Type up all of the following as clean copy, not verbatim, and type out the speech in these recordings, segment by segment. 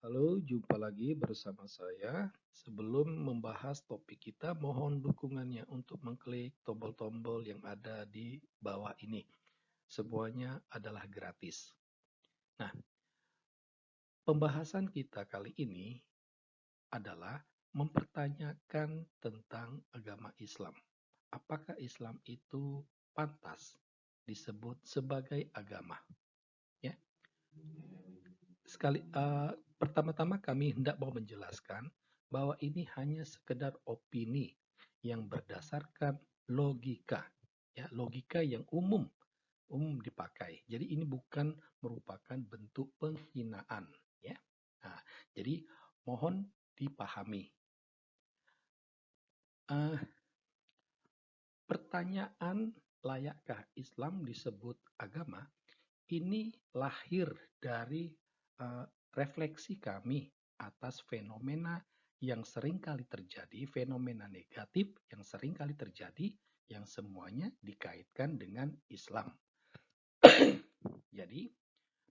Halo, jumpa lagi bersama saya. Sebelum membahas topik kita, mohon dukungannya untuk mengklik tombol-tombol yang ada di bawah ini. Semuanya adalah gratis. Nah, pembahasan kita kali ini adalah mempertanyakan tentang agama Islam. Apakah Islam itu pantas disebut sebagai agama? Ya, pertama-tama kami hendak mau menjelaskan bahwa ini hanya sekedar opini yang berdasarkan logika, ya, logika yang umum dipakai. Jadi ini bukan merupakan bentuk penghinaan, ya. Nah, jadi mohon dipahami. Eh, Pertanyaan layakkah Islam disebut agama ini lahir dari refleksi kami atas fenomena yang sering kali terjadi, fenomena negatif yang sering kali terjadi, yang semuanya dikaitkan dengan Islam. Jadi,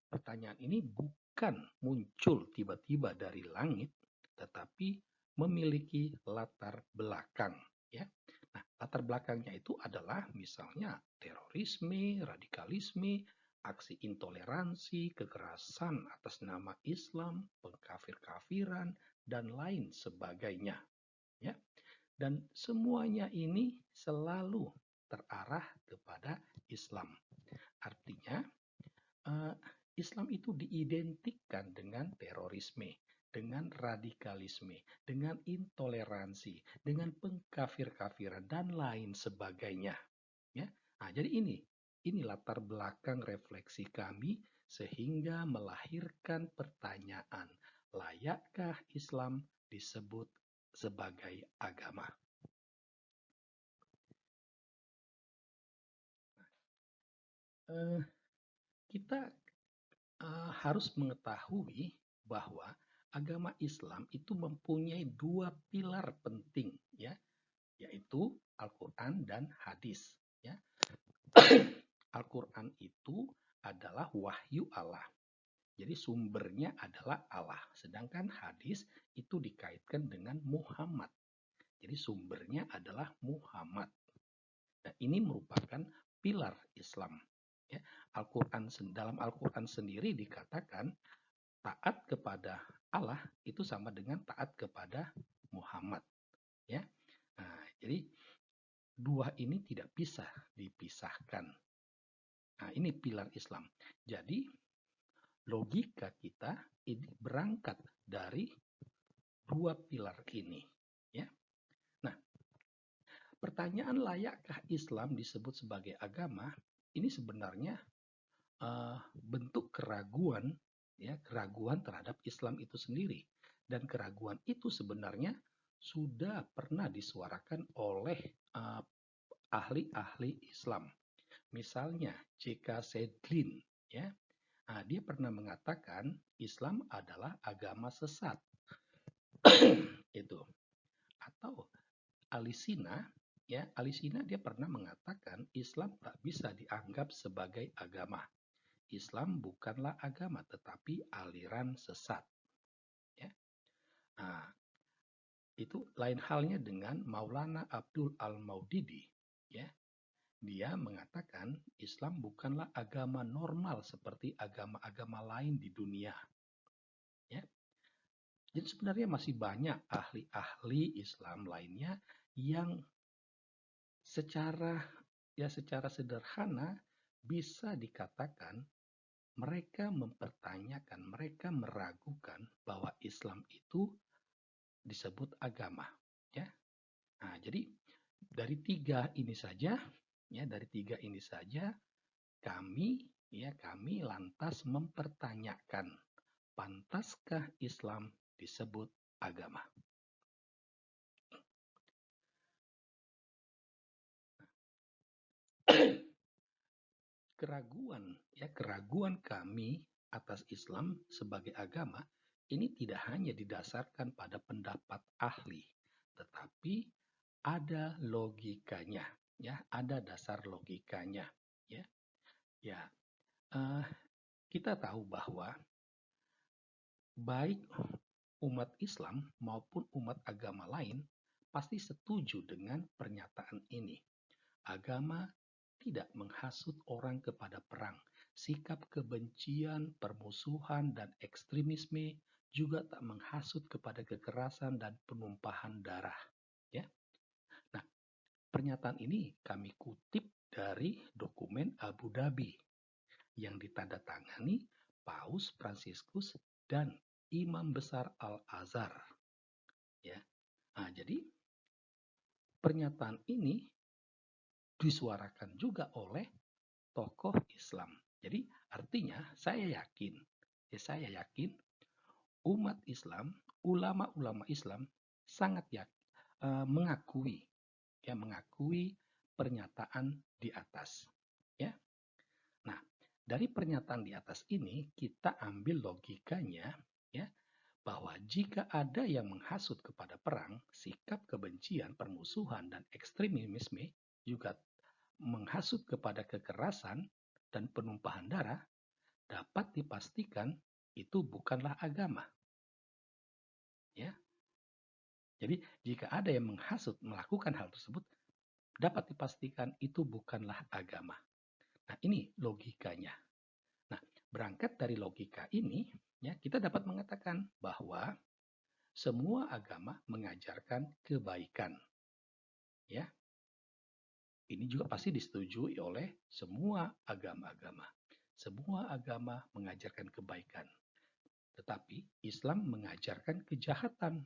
pertanyaan ini bukan muncul tiba-tiba dari langit, tetapi memiliki latar belakang. Ya, nah, latar belakangnya itu adalah misalnya terorisme, radikalisme, aksi intoleransi, kekerasan atas nama Islam, pengkafir-kafiran, dan lain sebagainya. Ya, dan semuanya ini selalu terarah kepada Islam. Artinya, eh, Islam itu diidentikan dengan terorisme, dengan radikalisme, dengan intoleransi, dengan pengkafir-kafiran dan lain sebagainya. Ya, nah, jadi ini latar belakang refleksi kami sehingga melahirkan pertanyaan, layakkah Islam disebut sebagai agama? Eh, kita harus mengetahui bahwa agama Islam itu mempunyai dua pilar penting, ya, yaitu Al-Quran dan hadis. Ya. Al-Quran itu adalah wahyu Allah. Jadi sumbernya adalah Allah. Sedangkan hadis itu dikaitkan dengan Muhammad. Jadi sumbernya adalah Muhammad. Dan ini merupakan pilar Islam. Ya, dalam Al-Quran sendiri dikatakan taat kepada Allah itu sama dengan taat kepada Muhammad. Ya, nah, jadi dua ini tidak bisa dipisahkan. Nah, ini pilar Islam. Jadi logika kita ini berangkat dari dua pilar ini. Ya, nah, pertanyaan layakkah Islam disebut sebagai agama ini sebenarnya bentuk keraguan, ya, keraguan terhadap Islam itu sendiri. Dan keraguan itu sebenarnya sudah pernah disuarakan oleh ahli-ahli Islam. Misalnya J.K. Sedlin, ya, dia pernah mengatakan Islam adalah agama sesat. Itu. Atau Alisina, ya, Alisina dia pernah mengatakan Islam tak bisa dianggap sebagai agama. Islam bukanlah agama tetapi aliran sesat. Ya. Nah, itu lain halnya dengan Maulana Abdul Al-Maudidi. Ya. Dia mengatakan Islam bukanlah agama normal seperti agama-agama lain di dunia. Ya. Jadi sebenarnya masih banyak ahli-ahli Islam lainnya yang secara sederhana bisa dikatakan mereka mempertanyakan, mereka meragukan bahwa Islam itu disebut agama, ya. Nah, jadi dari tiga ini saja, ya, dari tiga ini saja kami lantas mempertanyakan, pantaskah Islam disebut agama? Keraguan kami atas Islam sebagai agama ini tidak hanya didasarkan pada pendapat ahli, tetapi ada logikanya, ya, ada dasar logikanya, ya. Ya, kita tahu bahwa baik umat Islam maupun umat agama lain pasti setuju dengan pernyataan ini. Agama tidak menghasut orang kepada perang. Sikap kebencian, permusuhan, dan ekstremisme juga tak menghasut kepada kekerasan dan penumpahan darah. Ya. Nah, pernyataan ini kami kutip dari dokumen Abu Dhabi yang ditandatangani Paus Fransiskus dan Imam Besar Al-Azhar. Ya. Nah, jadi pernyataan ini disuarakan juga oleh tokoh Islam. Jadi artinya saya yakin umat Islam, ulama-ulama Islam sangat mengakui pernyataan di atas. Ya. Nah, dari pernyataan di atas ini kita ambil logikanya, ya, bahwa jika ada yang menghasut kepada perang, sikap kebencian, permusuhan, dan ekstremisme juga menghasut kepada kekerasan dan penumpahan darah, dapat dipastikan itu bukanlah agama. Ya. Jadi jika ada yang menghasut melakukan hal tersebut, dapat dipastikan itu bukanlah agama. Nah, ini logikanya. Nah, berangkat dari logika ini, ya, kita dapat mengatakan bahwa semua agama mengajarkan kebaikan. Ya. Ini juga pasti disetujui oleh semua agama-agama. Semua agama mengajarkan kebaikan. Tetapi Islam mengajarkan kejahatan.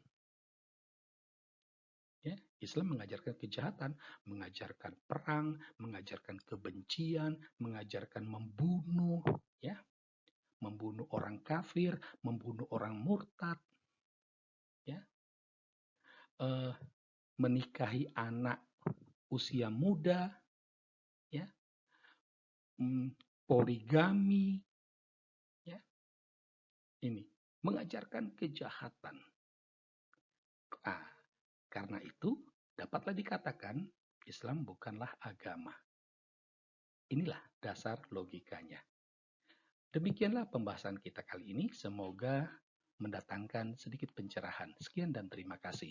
Ya, Islam mengajarkan kejahatan, mengajarkan perang, mengajarkan kebencian, mengajarkan membunuh, ya, membunuh orang kafir, membunuh orang murtad, ya, menikahi anak usia muda, ya, poligami, ya, ini mengajarkan kejahatan. Nah, karena itu dapatlah dikatakan Islam bukanlah agama. Inilah dasar logikanya. Demikianlah pembahasan kita kali ini. Semoga mendatangkan sedikit pencerahan. Sekian dan terima kasih.